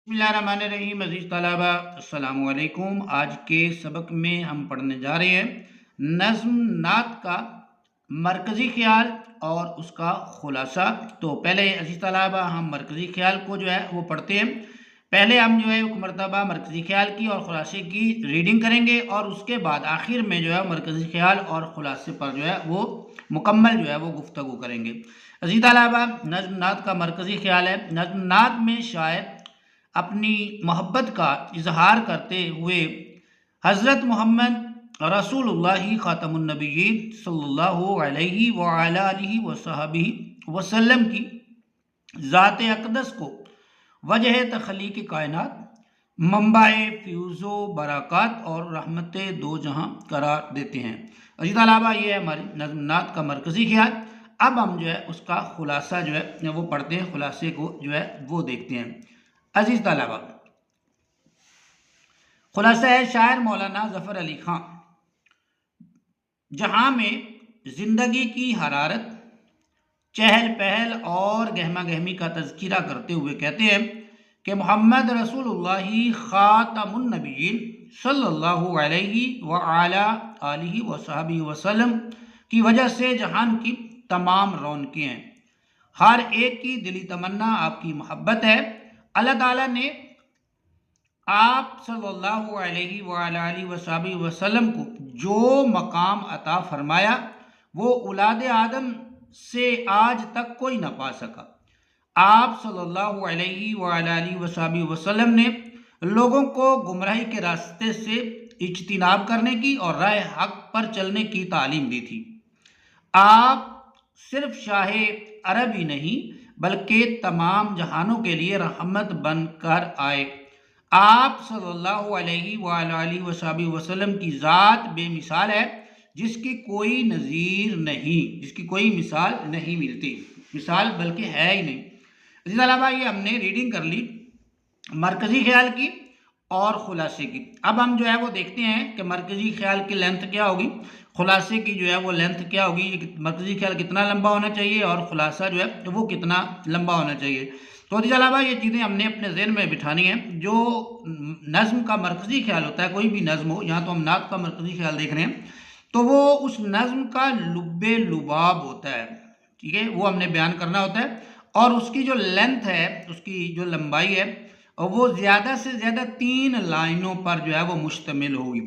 बिस्मिल्लाहिर्रहमानिर्रहीम। अज़ीज़ तलबा अस्सलामु अलैकुम। आज के सबक में हम पढ़ने जा रहे हैं नज़्म नात का मरकज़ी ख्याल और उसका खुलासा। तो पहले अज़ीज़ तलबा हम मरकज़ी ख्याल को जो है वो पढ़ते हैं। पहले हम जो है एक मरतबा मरकज़ी ख्याल की और खुलासे की रीडिंग करेंगे और उसके बाद आखिर में जो है मरकज़ी ख्याल और खुलासे पर जो है वो मुकम्मल जो है वो गुफ्तगू करेंगे। अज़ीज़ तलबा, नज़्म नात का मरकज़ी ख्याल है। नज़्म नात में शायर अपनी मोहब्बत का इजहार करते हुए हज़रत मोहम्मद रसूलुल्लाह ख़ातमुन नबिय्यीन सल्लल्लाहु अलैहि व अला आलिहि व सहबिहि वसल्लम की ज़ात अक़दस को वजह तख़लीक़ कायनात, मंबाए फ़्यूज़ो बरक़ात और रहमत दो जहां करार देते हैं। अज़ीज़ तलबा, ये है हमारी नज़्म नात का मरकज़ी ख्याल। अब हम जो है उसका खुलासा जो है वो पढ़ते हैं, खुलासे को जो है वो देखते हैं। अज़ीज़ तलबा, खुलासा है शायर मौलाना ज़फ़र अली ख़ान जहाँ में ज़िंदगी की हरारत, चहल पहल और गहमा गहमी का तज़किरा करते हुए कहते हैं कि मोहम्मद रसूलुल्लाह ख़ातमुन नबिय्यीन सल्लल्लाहु अलैहि व अला आलिहि व सहबिहि वसल्लम की वजह से जहान की तमाम रौनकें हैं। हर एक की दिली तमन्ना आपकी मोहब्बत है। अल्लाह ताला ने आप सल्लल्लाहु अलैहि व अला आलिहि व सहबिहि वसल्लम को जो मकाम अता फरमाया वो औलाद आदम से आज तक कोई न पा सका। आप सल्लल्लाहु अलैहि व अला आलिहि व सहबिहि वसल्लम ने लोगों को गुमराही के रास्ते से इज्तिनाब करने की और राह हक पर चलने की तालीम दी थी। आप सिर्फ शाहे अरब ही नहीं बल्कि तमाम जहानों के लिए रहमत बनकर आए। आप सल्लल्लाहु अलैहि व अला आलिहि व सहबिहि वसल्लम की ज़ात बेमिसाल है, जिसकी कोई नज़ीर नहीं, जिसकी कोई मिसाल नहीं मिलती, मिसाल बल्कि है ही नहीं। इसी अलावा ये हमने रीडिंग कर ली मरकज़ी ख्याल की और खुलासे की। अब हम जो है वो देखते हैं कि मरकज़ी ख्याल की लेंथ क्या होगी, खुलासे की जो है वो लेंथ क्या होगी, मरकज़ी ख्याल कितना लंबा होना चाहिए और खुलासा जो है वो कितना लंबा होना चाहिए। तो इसके अलावा ये चीज़ें हमने अपने ज़हन में बिठानी है। जो नज़्म का मरकज़ी ख्याल होता है, कोई भी नज़्म हो, यहाँ तो हम नात का मरकज़ी ख्याल देख रहे हैं, तो वो उस नज़्म का लुब्बे लुबाब होता है, ठीक है, वो हमने बयान करना होता है। और उसकी जो लेंथ है, उसकी जो लंबाई है, वो ज़्यादा से ज़्यादा 3 लाइनों पर जो है वो मुश्तमिल होगी।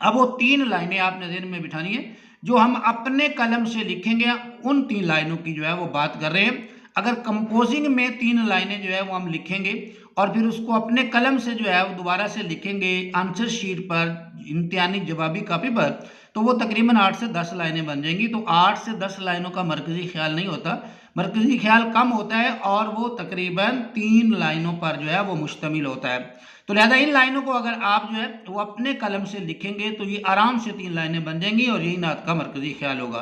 अब वो 3 लाइनें आपने ज़हन में बिठानी है जो हम अपने कलम से लिखेंगे, उन 3 लाइनों की जो है वो बात कर रहे हैं। अगर कंपोजिंग में 3 लाइनें जो है वो हम लिखेंगे और फिर उसको अपने कलम से जो है वो दोबारा से लिखेंगे आंसर शीट पर, इम्तिहानी जवाबी कापी पर, तो वो तकरीबन 8 से 10 लाइनें बन जाएंगी। तो 8 से 10 लाइनों का मरकज़ी ख्याल नहीं होता, मरकज़ी ख्याल कम होता है और वो तकरीबन 3 लाइनों पर जो है वो मुश्तमिल होता है। तो लिहाजा इन लाइनों को अगर आप जो है वो अपने कलम से लिखेंगे तो ये आराम से 3 लाइनें बन जाएंगी और यही नात का मरकज़ी ख्याल होगा।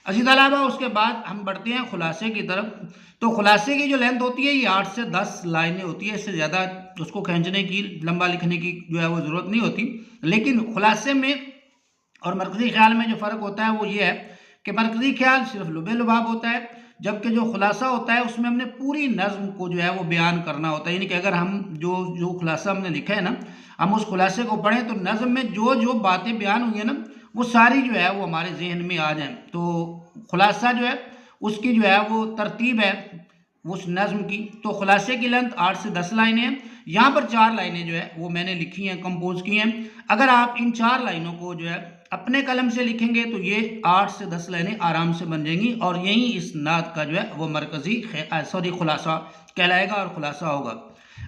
इसी अलावा उसके बाद हम बढ़ते हैं खुलासे की तरफ। तो खुलासे की जो लेंथ होती है ये 8 से 10 लाइनें होती है, इससे ज़्यादा उसको खींचने की, लंबा लिखने की जो है वो ज़रूरत नहीं होती। लेकिन खुलासे में और मरकज़ी ख्याल में जो फ़र्क होता है वो ये है कि मरकज़ी ख्याल सिर्फ लुबे लुबाब होता है, जबकि जो खुलासा होता है उसमें हमने पूरी नज़्म को जो है वो बयान करना होता है। यानी कि अगर हम जो खुलासा हमने लिखा है ना, हम उस खुलासे को पढ़ें तो नज़्म में जो जो बातें बयान हुई हैं ना, वो सारी जो है वो हमारे जहन में आ जाएं। तो खुलासा जो है उसकी जो है वो तरतीब है उस नज़्म की। तो खुलासे की लेंथ 8 से 10 लाइनें हैं। यहाँ पर 4 लाइनें जो है वो मैंने लिखी हैं, कंपोज की हैं। अगर आप इन 4 लाइनों को जो है अपने कलम से लिखेंगे तो ये 8 से 10 लाइनें आराम से बन जाएंगी और यही इस नात का जो है वो मरकज़ी खुलासा कहलाएगा और खुलासा होगा।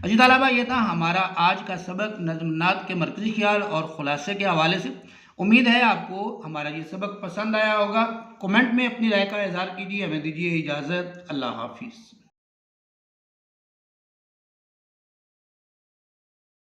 अजीज़ तलबा, ये था हमारा आज का सबक नज़्म नात के मरकज़ी ख्याल और खुलासे के हवाले से। उम्मीद है आपको हमारा ये सबक पसंद आया होगा। कमेंट में अपनी राय का इज़हार कीजिए। हमें दीजिए इजाज़त। अल्लाह हाफिज़।